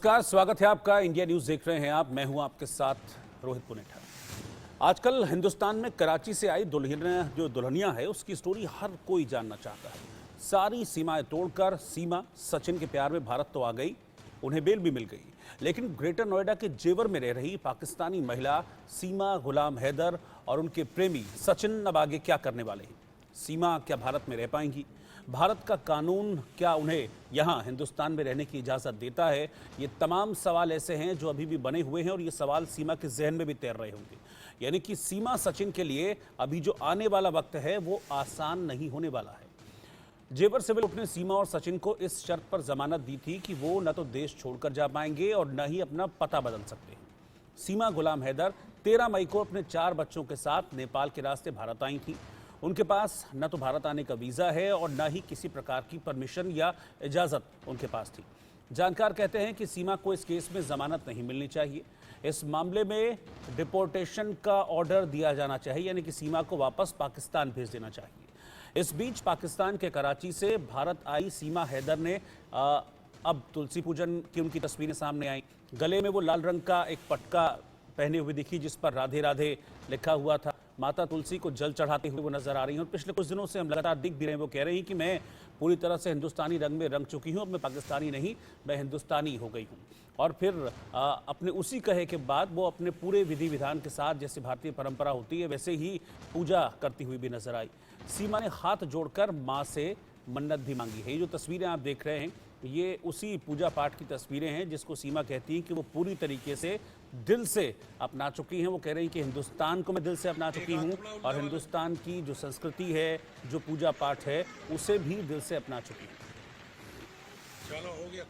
नमस्कार, स्वागत है आपका। इंडिया न्यूज देख रहे हैं आप। मैं हूं आपके साथ रोहित पुनेठा। आजकल हिंदुस्तान में कराची से आई दुल्हनिया है, उसकी स्टोरी हर कोई जानना चाहता है। सारी सीमाएं तोड़कर सीमा सचिन के प्यार में भारत तो आ गई, उन्हें बेल भी मिल गई, लेकिन ग्रेटर नोएडा के जेवर में रह रही पाकिस्तानी महिला सीमा गुलाम हैदर और उनके प्रेमी सचिन अब आगे क्या करने वाले हैं? सीमा क्या भारत में रह पाएंगी? भारत का कानून क्या उन्हें यहाँ हिंदुस्तान में रहने की इजाज़त देता है? ये तमाम सवाल ऐसे हैं जो अभी भी बने हुए हैं और ये सवाल सीमा के जहन में भी तैर रहे होंगे। यानी कि सीमा सचिन के लिए अभी जो आने वाला वक्त है वो आसान नहीं होने वाला है। जेवर सिविल कोर्ट ने सीमा और सचिन को इस शर्त पर जमानत दी थी कि वो न तो देश छोड़कर जा पाएंगे और न ही अपना पता बदल सकते हैं। सीमा गुलाम हैदर 13 मई को अपने 4 बच्चों के साथ नेपाल के रास्ते भारत आई थी। उनके पास न तो भारत आने का वीज़ा है और न ही किसी प्रकार की परमिशन या इजाज़त उनके पास थी। जानकार कहते हैं कि सीमा को इस केस में जमानत नहीं मिलनी चाहिए। इस मामले में डिपोर्टेशन का ऑर्डर दिया जाना चाहिए, यानी कि सीमा को वापस पाकिस्तान भेज देना चाहिए। इस बीच पाकिस्तान के कराची से भारत आई सीमा हैदर ने अब तुलसी पूजन की उनकी तस्वीरें सामने आई। गले में वो लाल रंग का एक पटका पहने हुए दिखी जिस पर राधे राधे लिखा हुआ था। माता तुलसी को जल चढ़ाते हुए वो नजर आ रही हैं और पिछले कुछ दिनों से हम लगातार दिख भी रहे हैं। वो कह रही हैं कि मैं पूरी तरह से हिंदुस्तानी रंग में रंग चुकी हूँ, अब मैं पाकिस्तानी नहीं, मैं हिंदुस्तानी हो गई हूँ। और फिर अपने उसी कहे के बाद वो अपने पूरे विधि विधान के साथ, जैसे भारतीय परंपरा होती है वैसे ही पूजा करती हुई भी नजर आई। सीमा ने हाथ जोड़कर माँ से मन्नत भी मांगी है। ये जो तस्वीरें आप देख रहे हैं ये उसी पूजा पाठ की तस्वीरें हैं जिसको सीमा कहती हैं कि वो पूरी तरीके से दिल से अपना चुकी हैं। वो कह रही हैं कि हिंदुस्तान को मैं दिल से अपना चुकी हूँ और हिंदुस्तान की जो संस्कृति है, जो पूजा पाठ है, उसे भी दिल से अपना चुकी हूँ। चलो हो गया।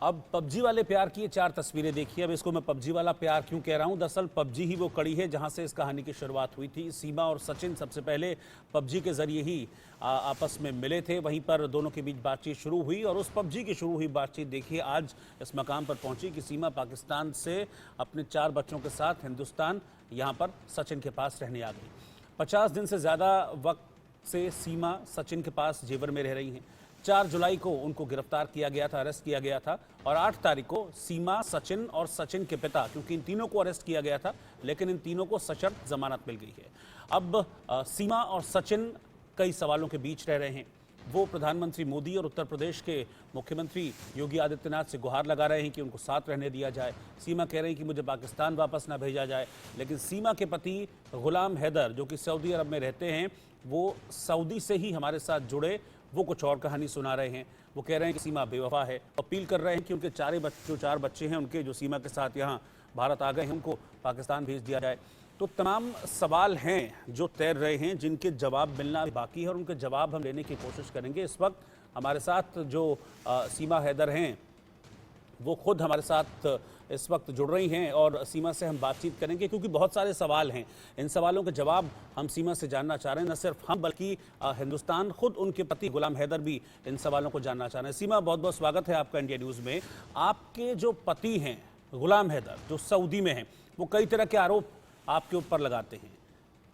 अब पबजी वाले प्यार की ये 4 तस्वीरें देखिए। अब इसको मैं पबजी वाला प्यार क्यों कह रहा हूं? दरअसल पबजी ही वो कड़ी है जहां से इस कहानी की शुरुआत हुई थी। सीमा और सचिन सबसे पहले पबजी के जरिए ही आपस में मिले थे, वहीं पर दोनों के बीच बातचीत शुरू हुई और उस पबजी की शुरू हुई बातचीत देखिए आज इस मकाम पर पहुंची कि सीमा पाकिस्तान से अपने 4 बच्चों के साथ हिंदुस्तान यहाँ पर सचिन के पास रहने आ गई। 50 दिन से ज़्यादा वक्त से सीमा सचिन के पास जेवर में रह रही हैं। 4 जुलाई को उनको गिरफ्तार किया गया था, अरेस्ट किया गया था और 8 तारीख को सीमा, सचिन और सचिन के पिता, क्योंकि इन तीनों को अरेस्ट किया गया था लेकिन इन तीनों को सशर्त जमानत मिल गई है। अब सीमा और सचिन कई सवालों के बीच रह रहे हैं। वो प्रधानमंत्री मोदी और उत्तर प्रदेश के मुख्यमंत्री योगी आदित्यनाथ से गुहार लगा रहे हैं कि उनको साथ रहने दिया जाए। सीमा कह रही कि मुझे पाकिस्तान वापस ना भेजा जाए, लेकिन सीमा के पति गुलाम हैदर जो कि सऊदी अरब में रहते हैं, वो सऊदी से ही हमारे साथ जुड़े, वो कुछ और कहानी सुना रहे हैं। वो कह रहे हैं कि सीमा बेवफा है, अपील कर रहे हैं कि उनके 4 बच्चे हैं उनके, जो सीमा के साथ यहाँ भारत आ गए हैं, उनको पाकिस्तान भेज दिया जाए। तो तमाम सवाल हैं जो तैर रहे हैं जिनके जवाब मिलना बाकी है और उनके जवाब हम लेने की कोशिश करेंगे। इस वक्त हमारे साथ जो सीमा हैदर हैं वो खुद हमारे साथ इस वक्त जुड़ रही हैं और सीमा से हम बातचीत करेंगे क्योंकि बहुत सारे सवाल हैं। इन सवालों के जवाब हम सीमा से जानना चाह रहे हैं। न सिर्फ हम बल्कि हिंदुस्तान, खुद उनके पति गुलाम हैदर भी इन सवालों को जानना चाह रहे हैं। सीमा, बहुत बहुत स्वागत है आपका इंडिया न्यूज़ में। आपके जो पति हैं गुलाम हैदर जो सऊदी में हैं, वो कई तरह के आरोप आपके ऊपर लगाते हैं।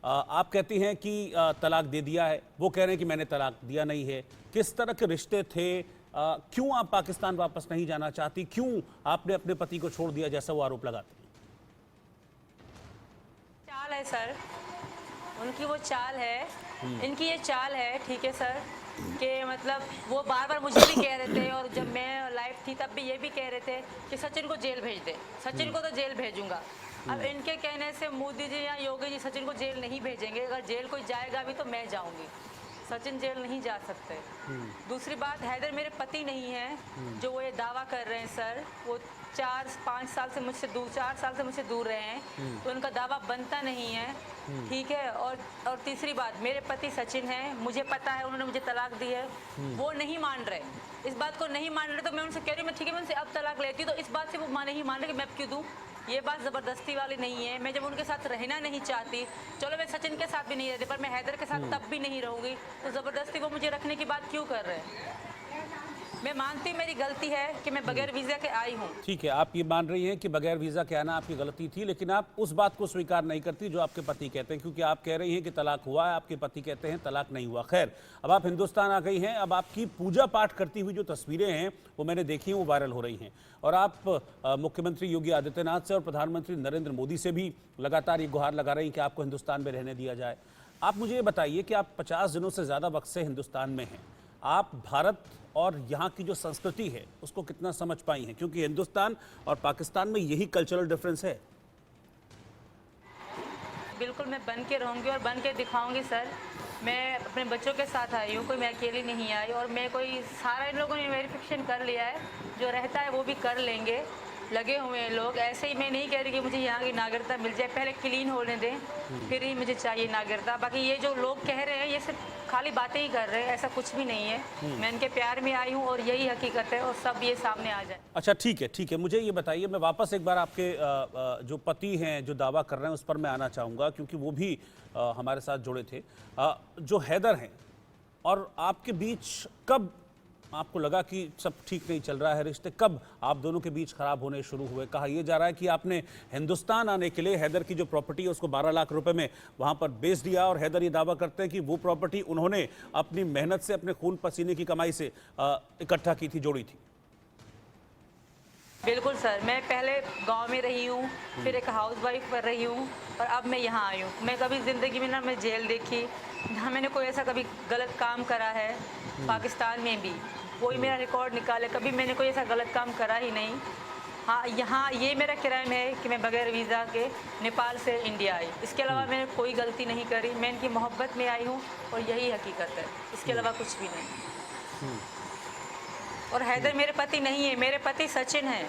आप कहती हैं कि तलाक दे दिया है, वो कह रहे हैं कि मैंने तलाक दिया नहीं है। किस तरह के रिश्ते थे? क्यों आप पाकिस्तान वापस नहीं जाना चाहती? क्यों आपने अपने पति को छोड़ दिया जैसा वो आरोप लगाते हैं? चाल है सर, उनकी वो चाल है, इनकी ये चाल है, ठीक है सर, कि मतलब वो बार बार मुझे भी कह रहे थे और जब मैं लाइव थी तब भी ये भी कह रहे थे कि सचिन को जेल भेज दे, सचिन को तो जेल भेजूंगा। अब इनके कहने से मोदी जी या योगी जी सचिन को जेल नहीं भेजेंगे। अगर जेल कोई जाएगा भी तो मैं जाऊंगी, सचिन जेल नहीं जा सकते। दूसरी बात, हैदर मेरे पति नहीं है जो वो ये दावा कर रहे हैं सर। वो 4-5 साल से मुझसे दूर, 4 साल से मुझसे दूर रहे हैं, तो उनका दावा बनता नहीं है, ठीक है। और तीसरी बात, मेरे पति सचिन है, मुझे पता है उन्होंने मुझे तलाक दी है, वो नहीं मान रहे, इस बात को नहीं मान रहे। तो मैं उनसे कह रही हूँ, मैं ठीक है मैं उनसे अब तलाक लेती हूँ, तो इस बात से वो नहीं मान रहे कि मैं अब क्यों दूँ। ये बात ज़बरदस्ती वाली नहीं है। मैं जब उनके साथ रहना नहीं चाहती, चलो मैं सचिन के साथ भी नहीं रहती, पर मैं हैदर के साथ तब भी नहीं रहूँगी, तो ज़बरदस्ती वो मुझे रखने की बात क्यों कर रहे हैं? मैं मानती हूँ मेरी गलती है कि मैं बगैर वीज़ा के आई हूँ। ठीक है, आप ये मान रही हैं कि बगैर वीज़ा के आना आपकी गलती थी, लेकिन आप उस बात को स्वीकार नहीं करती जो आपके पति कहते हैं, क्योंकि आप कह रही हैं कि तलाक हुआ है, आपके पति कहते हैं तलाक नहीं हुआ। खैर, अब आप हिंदुस्तान आ गई हैं, अब आपकी पूजा पाठ करती हुई जो तस्वीरें हैं वो मैंने देखी हैं, वो वायरल हो रही हैं, और आप मुख्यमंत्री योगी आदित्यनाथ से और प्रधानमंत्री नरेंद्र मोदी से भी लगातार ये गुहार लगा रही हैं कि आपको हिंदुस्तान में रहने दिया जाए। आप मुझे ये बताइए कि आप 50 दिनों से ज़्यादा वक्त से हिंदुस्तान में हैं, आप भारत और यहाँ की जो संस्कृति है उसको कितना समझ पाई हैं, क्योंकि हिंदुस्तान और पाकिस्तान में यही कल्चरल डिफरेंस है। बिल्कुल मैं बन के रहूँगी और बन के दिखाऊंगी सर। मैं अपने बच्चों के साथ आई हूँ, कोई मैं अकेली नहीं आई, और मैं कोई सारा इन लोगों ने वेरिफिकेशन कर लिया है, जो रहता है वो भी कर लेंगे, लगे हुए हैं लोग। ऐसे ही मैं नहीं कह रही कि मुझे यहाँ की नागरिकता मिल जाए, पहले क्लीन होने दें फिर ही मुझे चाहिए नागरिकता। बाकी ये जो लोग कह रहे हैं ये सिर्फ खाली बातें ही कर रहे हैं, ऐसा कुछ भी नहीं है। मैं इनके प्यार में आई हूँ और यही हकीकत है, और सब ये सामने आ जाए। अच्छा ठीक है, मुझे ये बताइए, मैं वापस एक बार आपके जो पति हैं जो दावा कर रहे हैं उस पर मैं आना चाहूँगा, क्योंकि वो भी हमारे साथ जुड़े थे। जो हैदर हैं और आपके बीच कब आपको लगा कि सब ठीक नहीं चल रहा है, रिश्ते कब आप दोनों के बीच खराब होने शुरू हुए? कहा यह जा रहा है कि आपने हिंदुस्तान आने के लिए हैदर की जो प्रॉपर्टी है उसको 12 लाख रुपए में वहां पर बेच दिया, और हैदर ये दावा करते हैं कि वो प्रॉपर्टी उन्होंने अपनी मेहनत से, अपने खून पसीने की कमाई से इकट्ठा की थी, जोड़ी थी। बिल्कुल सर, मैं पहले गांव में रही हूँ, फिर एक हाउस वाइफ पर रही हूँ, और अब मैं यहाँ आई हूँ। मैं कभी ज़िंदगी में ना मैं जेल देखी, ना मैंने कोई ऐसा कभी गलत काम करा है। पाकिस्तान में भी कोई मेरा रिकॉर्ड निकाले, कभी मैंने कोई ऐसा गलत काम करा ही नहीं। हाँ, यहाँ ये मेरा क्राइम है कि मैं बगैर वीज़ा के नेपाल से इंडिया आई। इसके अलावा मैंने कोई गलती नहीं करी। मैं इनकी मोहब्बत में आई हूँ और यही हकीकत है, इसके अलावा कुछ भी नहीं। और हैदर मेरे पति नहीं है, मेरे पति सचिन है।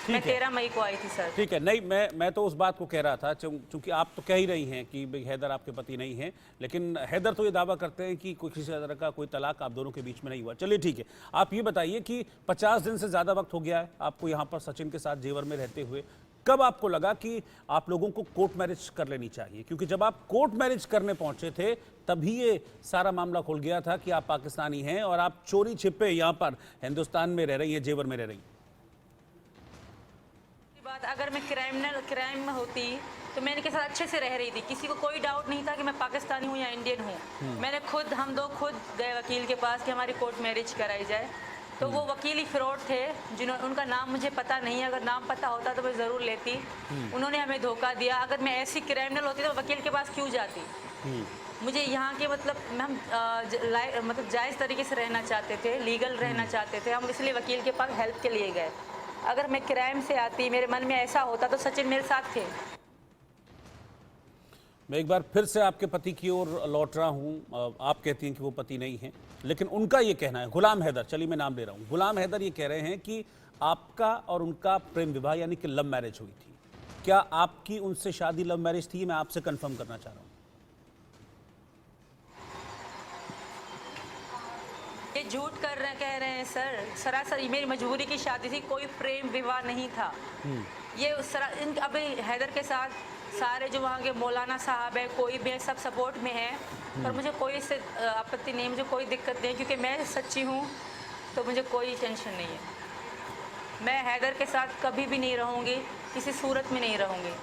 मैं 13 मई को आई थी सर। ठीक है, नहीं मैं तो उस बात को कह रहा था, चूंकि आप तो कह ही रही हैं कि भाई हैदर आपके पति नहीं हैं, लेकिन हैदर तो ये दावा करते हैं कि कोई किसी तरह का कोई तलाक आप दोनों के बीच में नहीं हुआ। चलिए ठीक है, आप ये बताइए कि 50 दिन से ज़्यादा वक्त हो गया है आपको यहाँ पर सचिन के साथ जेवर में रहते हुए, कब आपको लगा कि आप लोगों को कोर्ट मैरिज कर लेनी चाहिए? क्योंकि जब आप कोर्ट मैरिज करने पहुंचे थे तभी ये सारा मामला खुल गया था कि आप पाकिस्तानी हैं और आप चोरी छिपे यहाँ पर हिंदुस्तान में रह रही हैं, जेवर में रह रही हैं। बात अगर मैं क्राइम में होती तो मैं इनके साथ अच्छे से रह रही थी, किसी को कोई डाउट नहीं था कि मैं पाकिस्तानी हूँ या इंडियन हूँ। मैंने हम दो खुद गए वकील के पास कि हमारी कोर्ट मैरिज कराई जाए, तो वो वकील ही फ्रॉड थे, जिन्होंने, उनका नाम मुझे पता नहीं है, अगर नाम पता होता तो मैं ज़रूर लेती। उन्होंने हमें धोखा दिया। अगर मैं ऐसी क्रिमिनल होती तो वकील के पास क्यों जाती? मुझे यहाँ के मतलब हम मतलब जायज़ तरीके से रहना चाहते थे, लीगल रहना चाहते थे हम, इसलिए वकील के पास हेल्प के लिए गए। अगर मैं क्राइम से आती, मेरे मन में ऐसा होता तो सचिन मेरे साथ थे। मैं एक बार फिर से आपके पति की ओर लौट रहा हूं। आप कहती हैं कि वो पति नहीं हैं, लेकिन उनका ये कहना है, गुलाम हैदर, चलिए मैं नाम ले रहा हूं, गुलाम हैदर ये कह रहे हैं कि आपका और उनका प्रेम विवाह यानी कि लव मैरिज हुई थी। क्या आपकी उनसे शादी लव मैरिज थी? मैं आपसे कंफर्म करना चाह रहा हूं। ये झूठ कह रहे हैं सर। सरासर मेरी मजबूरी की शादी थी, कोई प्रेम विवाह नहीं था। ये अभी हैदर के साथ सारे जो वहाँ के मौलाना साहब है, कोई भी है, सब सपोर्ट में है, पर मुझे कोई इससे आपत्ति नहीं, मुझे कोई दिक्कत नहीं, क्योंकि मैं सच्ची हूँ, तो मुझे कोई टेंशन नहीं है। मैं हैदर के साथ कभी भी नहीं रहूँगी, किसी सूरत में नहीं रहूँगी।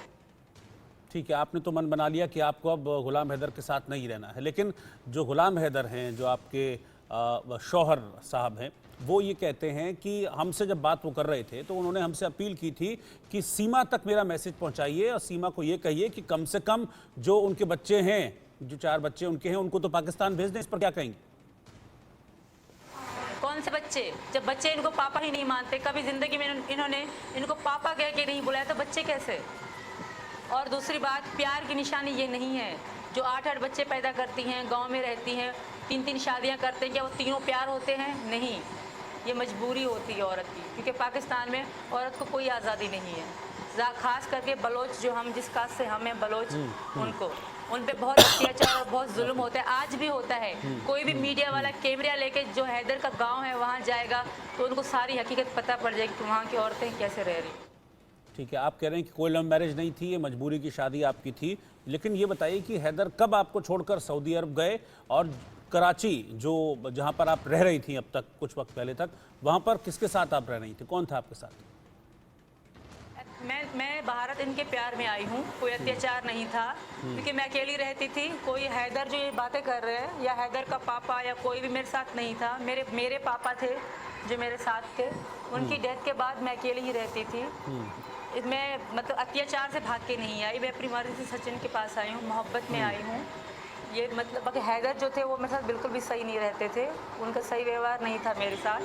ठीक है, आपने तो मन बना लिया कि आपको अब गुलाम हैदर के साथ नहीं रहना है, लेकिन जो गुलाम हैदर हैं, जो आपके शौहर साहब हैं, वो ये कहते हैं कि हमसे जब बात वो कर रहे थे तो उन्होंने हमसे अपील की थी कि सीमा तक मेरा मैसेज पहुंचाइए और सीमा को ये कहिए कि कम से कम जो उनके बच्चे हैं, जो 4 बच्चे उनके हैं, उनको तो पाकिस्तान भेज दें। इस पर क्या कहेंगे? कौन से बच्चे? जब बच्चे इनको पापा ही नहीं मानते, कभी जिंदगी में इन्होंने इनको पापा कह के नहीं बुलाया, तो बच्चे कैसे? और दूसरी बात, प्यार की निशानी ये नहीं है। जो 8-8 बच्चे पैदा करती हैं, गांव में रहती हैं, 3-3 शादियां करते हैं, क्या वो तीनों प्यार होते हैं? नहीं, ये मजबूरी होती है औरत की, क्योंकि पाकिस्तान में औरत को कोई आज़ादी नहीं है। खास करके बलोच, जो हम जिस कास्ट से हम हैं बलोच, उनको उन पे बहुत अत्याचार और बहुत जुल्म होता है, आज भी होता है। कोई भी मीडिया वाला कैमरा लेके जो हैदर का गांव है वहाँ जाएगा तो उनको सारी हकीकत पता पड़ जाएगी कि वहाँ की औरतें कैसे रह रही। ठीक है, आप कह रहे हैं कि कोई लव मैरिज नहीं थी, ये मजबूरी की शादी आपकी थी, लेकिन ये बताइए कि हैदर कब आपको छोड़कर सऊदी अरब गए और कराची जो जहाँ पर आप रह रही थी अब तक कुछ वक्त पहले तक, वहाँ पर किसके साथ आप रह रही थी, कौन था आपके साथ? मैं भारत इनके प्यार में आई हूँ, कोई अत्याचार नहीं था, क्योंकि मैं अकेली रहती थी। कोई हैदर जो ये बातें कर रहे हैं या हैदर का पापा या कोई भी मेरे साथ नहीं था। मेरे पापा थे जो मेरे साथ थे, उनकी डेथ के बाद मैं अकेली ही रहती थी। मैं मतलब अत्याचार से भाग के नहीं आई, मैं अपनी मर्जी से सचिन के पास आई हूँ, मोहब्बत में आई हूँ। ये मतलब बाकी हैदर जो थे वो मेरे साथ बिल्कुल भी सही नहीं रहते थे, उनका सही व्यवहार नहीं था मेरे साथ।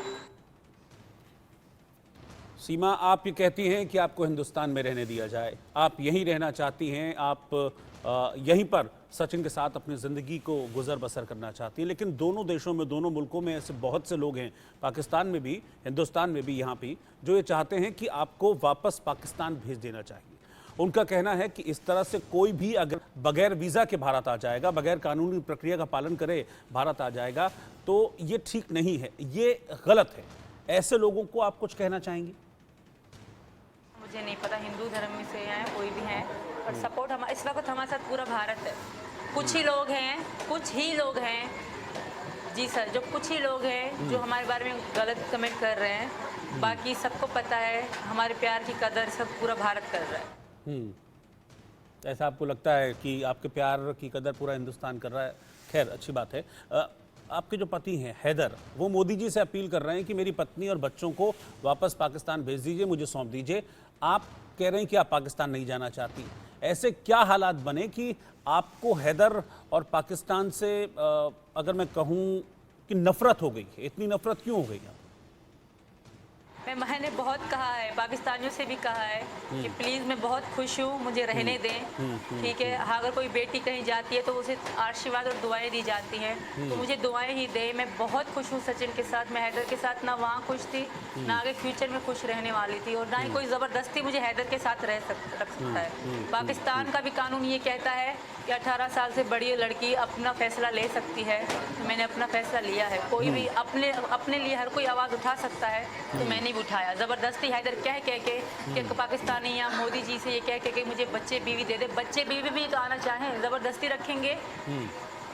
सीमा, आप ये कहती हैं कि आपको हिंदुस्तान में रहने दिया जाए, आप यहीं रहना चाहती हैं, आप यहीं पर सचिन के साथ अपनी ज़िंदगी को गुजर बसर करना चाहती हैं, लेकिन दोनों देशों में, दोनों मुल्कों में ऐसे बहुत से लोग हैं, पाकिस्तान में भी, हिंदुस्तान में भी, यहाँ भी, जो ये चाहते हैं कि आपको वापस पाकिस्तान भेज देना चाहिए। उनका कहना है कि इस तरह से कोई भी अगर बगैर वीज़ा के भारत आ जाएगा, बगैर कानूनी प्रक्रिया का पालन करे भारत आ जाएगा, तो ये ठीक नहीं है, ये गलत है। ऐसे लोगों को आप कुछ कहना चाहेंगी? मुझे नहीं पता हिंदू धर्म में से हैं कोई भी हैं, और सपोर्ट हमारा इस वक्त हमारे साथ पूरा भारत है। कुछ ही लोग हैं जी सर, जो कुछ ही लोग हैं जो हमारे बारे में गलत कमेंट कर रहे हैं, बाकी सबको पता है हमारे प्यार की कदर सब पूरा भारत कर रहा है। ऐसा आपको लगता है कि आपके प्यार की कदर पूरा हिंदुस्तान कर रहा है? खैर, अच्छी बात है। आपके जो पति हैं हैदर, वो मोदी जी से अपील कर रहे हैं कि मेरी पत्नी और बच्चों को वापस पाकिस्तान भेज दीजिए, मुझे सौंप दीजिए। आप कह रहे हैं कि आप पाकिस्तान नहीं जाना चाहती। ऐसे क्या हालात बने कि आपको हैदर और पाकिस्तान से अगर मैं कहूँ कि नफ़रत हो गई है? इतनी नफ़रत क्यों हो गई है? मैंने बहुत कहा है, पाकिस्तानियों से भी कहा है कि प्लीज़ मैं बहुत खुश हूँ, मुझे रहने दें, ठीक है। अगर कोई बेटी कहीं जाती है तो उसे आशीर्वाद और दुआएं दी जाती हैं, तो मुझे दुआएं ही दे। मैं बहुत खुश हूँ सचिन के साथ, मैं हैदर के साथ ना वहाँ खुश थी ना आगे फ्यूचर में खुश रहने वाली थी, और ना ही कोई ज़बरदस्ती मुझे हैदर के साथ रख सकता है। पाकिस्तान का भी कानून ये कहता है कि 18 साल से बड़ी लड़की अपना फैसला ले सकती है, तो मैंने अपना फैसला लिया है। कोई भी अपने लिए हर कोई आवाज़ उठा सकता है, तो मैंने उठाया। ज़बरदस्ती हैदर कह के पाकिस्तानी या मोदी जी से ये कह के मुझे बच्चे बीवी दे दे, बच्चे बीवी भी तो आना चाहें, ज़बरदस्ती रखेंगे।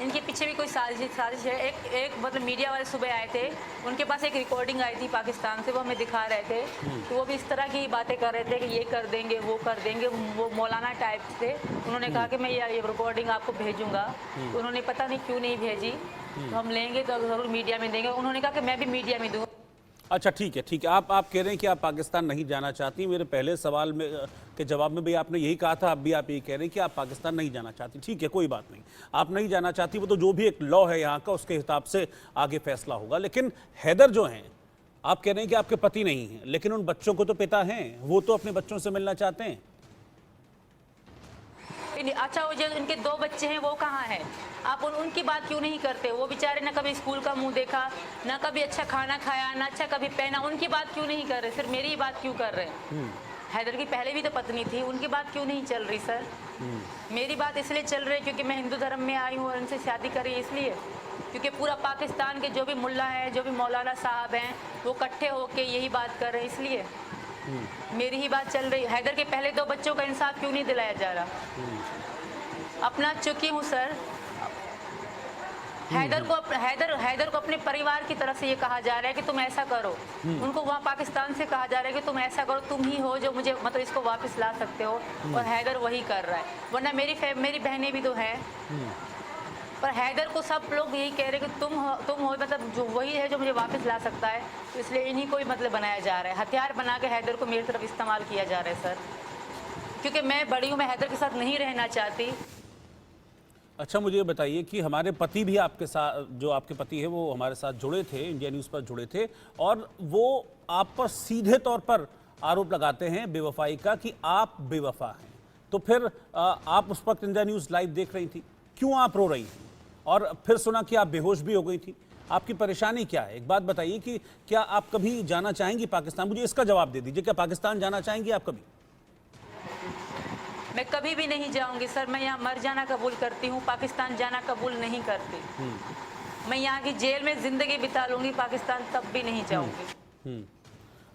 इनके पीछे भी कोई साजिश है। एक मतलब मीडिया वाले सुबह आए थे, उनके पास एक रिकॉर्डिंग आई थी पाकिस्तान से, वो हमें दिखा रहे थे, तो वो भी इस तरह की बातें कर रहे थे कि ये कर देंगे, वो कर देंगे। वो मौलाना टाइप थे। उन्होंने कहा कि मैं ये रिकॉर्डिंग आपको भेजूंगा, तो उन्होंने पता नहीं क्यों नहीं भेजी। तो हम लेंगे तो ज़रूर मीडिया में देंगे। उन्होंने कहा कि मैं भी मीडिया में दूँ। अच्छा, ठीक है, ठीक है। आप कह रहे हैं कि आप पाकिस्तान नहीं जाना चाहती। मेरे पहले सवाल में के जवाब में भी आपने यही कहा था, अब भी आप यही कह रहे हैं कि आप पाकिस्तान नहीं जाना चाहती। ठीक है, कोई बात नहीं, आप नहीं जाना चाहती, वो तो जो भी एक लॉ है यहाँ का उसके हिसाब से आगे फैसला होगा। लेकिन हैदर जो हैं, आप कह रहे हैं कि आपके पति नहीं हैं, लेकिन उन बच्चों को तो पिता हैं, वो तो अपने बच्चों से मिलना चाहते हैं। अच्छा, वो जो इनके 2 बच्चे हैं वो कहाँ हैं? आप उनकी बात क्यों नहीं करते? वो बेचारे ना कभी स्कूल का मुंह देखा, ना कभी अच्छा खाना खाया, ना अच्छा कभी पहना, उनकी बात क्यों नहीं कर रहे? सिर्फ मेरी ही बात क्यों कर रहे हैं? हैदर की पहले भी तो पत्नी थी, उनकी बात क्यों नहीं चल रही सर? मेरी बात इसलिए चल रही है क्योंकि मैं हिंदू धर्म में आई हूँ और उनसे शादी करी, इसलिए क्योंकि पूरा पाकिस्तान के जो भी मुल्ला है, जो भी मौलाना साहब हैं, वो इकट्ठे होके यही बात कर रहे हैं, इसलिए मेरी ही बात चल रही है। हैदर के पहले 2 बच्चों का इंसाफ क्यों नहीं दिलाया जा रहा? अपना चुकी हूँ सर। हैदर को अपने परिवार की तरफ से ये कहा जा रहा है कि तुम ऐसा करो। उनको वहाँ पाकिस्तान से कहा जा रहा है कि तुम ऐसा करो, तुम ही हो जो मुझे मतलब इसको वापस ला सकते हो, और हैदर वही कर रहा है। वरना मेरी बहनें भी तो हैं, पर हैदर को सब लोग यही कह रहे हैं कि तुम हो मतलब जो वही है जो मुझे वापस ला सकता है, तो इसलिए इन्हीं को ही मतलब बनाया जा रहा है। हथियार बना के हैदर को मेरी तरफ इस्तेमाल किया जा रहा है सर, क्योंकि मैं बड़ी हूँ, मैं हैदर के साथ नहीं रहना चाहती। अच्छा, मुझे ये बताइए कि हमारे पति भी आपके साथ, जो आपके पति है वो हमारे साथ जुड़े थे, इंडिया न्यूज़ पर जुड़े थे, और वो आप पर सीधे तौर पर आरोप लगाते हैं बेवफाई का कि आप बेवफा हैं। तो फिर आप उस वक्त इंडिया न्यूज़ लाइव देख रही थी, क्यों आप रो रही थी? और फिर सुना कि आप बेहोश भी हो गई थी। आपकी परेशानी क्या है? एक बात बताइए कि क्या आप कभी जाना चाहेंगी पाकिस्तान? मुझे इसका जवाब दे दीजिए, क्या पाकिस्तान जाना चाहेंगी आप कभी? मैं कभी भी नहीं जाऊंगी सर। मैं यहाँ मर जाना कबूल करती हूँ, पाकिस्तान जाना कबूल नहीं करती। मैं यहाँ की जेल में जिंदगी बिता लूंगी, पाकिस्तान तब भी नहीं जाऊंगी।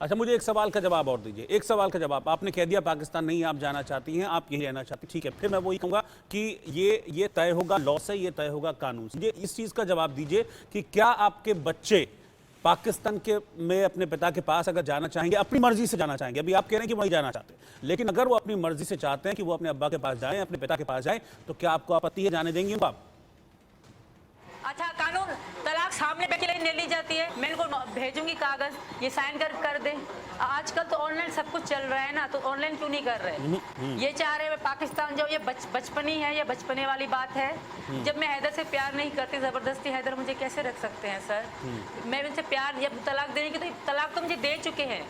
अच्छा, मुझे एक सवाल का जवाब और दीजिए, एक सवाल का जवाब। आपने कह दिया पाकिस्तान नहीं आप जाना चाहती हैं, आप यही रहना चाहती, ठीक है। फिर मैं वही कहूँगा कि ये तय होगा लॉ से, ये तय होगा कानून से। ये इस चीज़ का जवाब दीजिए कि क्या आपके बच्चे पाकिस्तान के में अपने पिता के पास अगर जाना चाहेंगे, अपनी मर्जी से जाना चाहेंगे, अभी आप कह रहे हैं कि वो नहीं जाना चाहते, लेकिन अगर वो अपनी मर्जी से चाहते हैं कि वो अपने अब्बा के पास जाएं, अपने पिता के पास जाएं, तो क्या आपको आपत्ति है, जाने देंगे उनको आप? अच्छा, कानून तलाक सामने बैठ के ले ली जाती है, मैं इनको भेजूंगी कागज, ये साइन कर दे। आजकल तो ऑनलाइन सब कुछ चल रहा है ना, तो ऑनलाइन क्यों नहीं कर रहे? ये चाह रहे हैं पाकिस्तान जाओ, ये बचपनी है, ये बचपने वाली बात है। जब मैं हैदर से प्यार नहीं करती, जबरदस्ती हैदर मुझे कैसे रख सकते हैं सर? मैं उनसे प्यार, जब तलाक देने की, तो तलाक तो मुझे दे चुके हैं,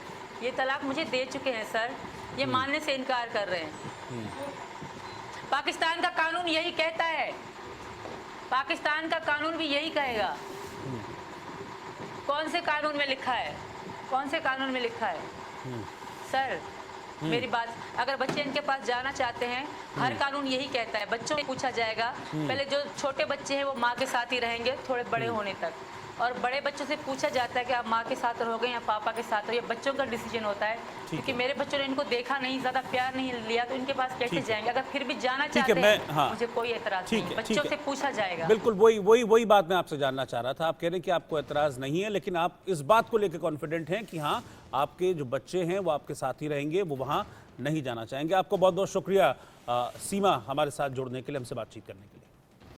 ये तलाक मुझे दे चुके हैं सर, ये मानने से इनकार कर रहे हैं। पाकिस्तान का कानून यही कहता है, पाकिस्तान का कानून भी यही कहेगा। कौन से कानून में लिखा है, कौन से कानून में लिखा है सर? मेरी बात, अगर बच्चे इनके पास जाना चाहते हैं, हर कानून यही कहता है, बच्चों से पूछा जाएगा। पहले जो छोटे बच्चे हैं वो माँ के साथ ही रहेंगे थोड़े बड़े होने तक, और बड़े बच्चों से पूछा जाता है कि आप माँ के साथ रहोगे या पापा के साथ रहो, ये बच्चों का डिसीजन होता है। क्योंकि मेरे बच्चों ने इनको देखा नहीं, ज्यादा प्यार नहीं लिया, तो इनके पास कैसे जाएंगे? अगर फिर भी जाना चाहते हैं, हाँ, मुझे कोई एतराज नहीं, बच्चों से पूछा जाएगा। बिल्कुल वही बात मैं आपसे जानना चाह रहा था। आप कह रहे हैं कि आपको एतराज नहीं है, लेकिन आप इस बात को लेकर कॉन्फिडेंट हैं कि हाँ, आपके जो बच्चे हैं वो आपके साथ ही रहेंगे, वो वहाँ नहीं जाना चाहेंगे। आपको बहुत बहुत शुक्रिया सीमा, हमारे साथ जुड़ने के लिए, हमसे बातचीत करने के लिए।